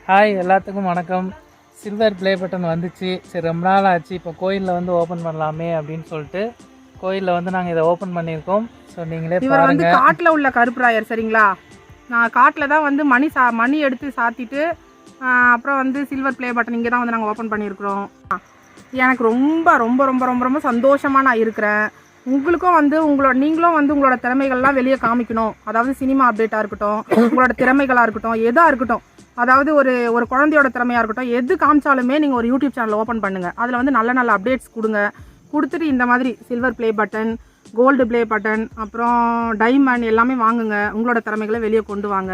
Hi எல்லாத்துக்கும் வணக்கம். Silver play button வந்துச்சு. சரி ரொம்ப நாள் ஆச்சு, இப்போ கோயிலில் வந்து ஓப்பன் பண்ணலாமே அப்படின்னு சொல்லிட்டு கோயிலில் வந்து நாங்கள் இதை ஓப்பன் பண்ணியிருக்கோம். ஸோ நீங்களே இவர் வந்து காட்டில் உள்ள கருப்பராயர் சரிங்களா. நான் காட்டில் தான் வந்து மணி எடுத்து சாத்திட்டு அப்புறம் வந்து சில்வர் ப்ளே பட்டன் இங்கே தான் வந்து நாங்கள் ஓப்பன் பண்ணியிருக்கிறோம். எனக்கு ரொம்ப ரொம்ப ரொம்ப ரொம்ப ரொம்ப சந்தோஷமாக நான் இருக்கிறேன். உங்களுக்கும் வந்து நீங்களும் வந்து உங்களோட திறமைகள்லாம் வெளியே காமிக்கணும். அதாவது சினிமா அப்டேட்டாக இருக்கட்டும், உங்களோட திறமைகளாக இருக்கட்டும், எதாக இருக்கட்டும், அதாவது ஒரு குழந்தையோட திறமையாக இருக்கட்டும், எது காமிச்சாலுமே நீங்கள் ஒரு யூடியூப் சேனல் ஓப்பன் பண்ணுங்கள். அதில் வந்து நல்ல நல்ல அப்டேட்ஸ் கொடுத்துட்டு இந்த மாதிரி silver play button, gold play button, அப்புறம் டைமண்ட் எல்லாமே வாங்குங்க. உங்களோட திறமைகளை வெளியே கொண்டு வாங்க.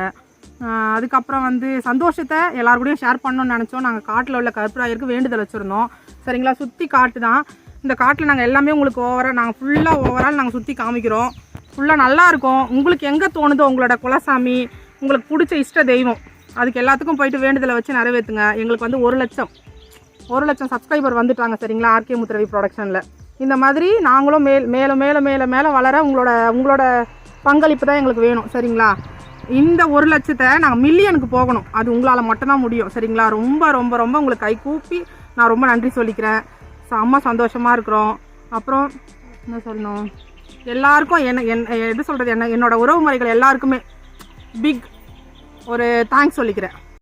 அதுக்கப்புறம் வந்து சந்தோஷத்தை எல்லாருக்கூடையும் ஷேர் பண்ணணும்னு நினச்சோம். நாங்கள் காட்டில் உள்ள கருப்பராயருக்கு வேண்டுதல் வச்சுருந்தோம் சரிங்களா. சுற்றி காட்டு தான். இந்த காட்டில் நாங்கள் எல்லாமே உங்களுக்கு ஓவரால் நாங்கள் சுற்றி காமிக்கிறோம். ஃபுல்லாக நல்லாயிருக்கும். உங்களுக்கு எங்கே தோணுதோ உங்களோட குலசாமி, உங்களுக்கு பிடிச்ச இஷ்ட தெய்வம், அதுக்கு எல்லாத்துக்கும் போயிட்டு வேண்டுதலை வச்சு நிறைவேற்றுங்க. எங்களுக்கு வந்து 1 லட்சம் சப்ஸ்கிரைபர் வந்துட்டாங்க சரிங்களா. ஆர்கே முத்துரவி ப்ரொடக்ஷனில். இந்த மாதிரி நாங்களும் மேலே வளர உங்களோட பங்களிப்பு தான் எங்களுக்கு வேணும் சரிங்களா. இந்த 1 லட்சத்தை நாங்கள் மில்லியனுக்கு போகணும். அது உங்களால் மட்டும்தான் முடியும் சரிங்களா. ரொம்ப ரொம்ப ரொம்ப உங்களுக்கு கை கூப்பி நான் ரொம்ப நன்றி சொல்லிக்கிறேன். செம்ம சந்தோஷமாக இருக்கிறோம். அப்புறம் என்ன சொல்லணும், எல்லாருக்கும் எது சொல்கிறது, என்னோட உறவு முறைகள் எல்லாருக்குமே பிக் ஒரு தேங்க்ஸ் சொல்லிக்கிறேன்.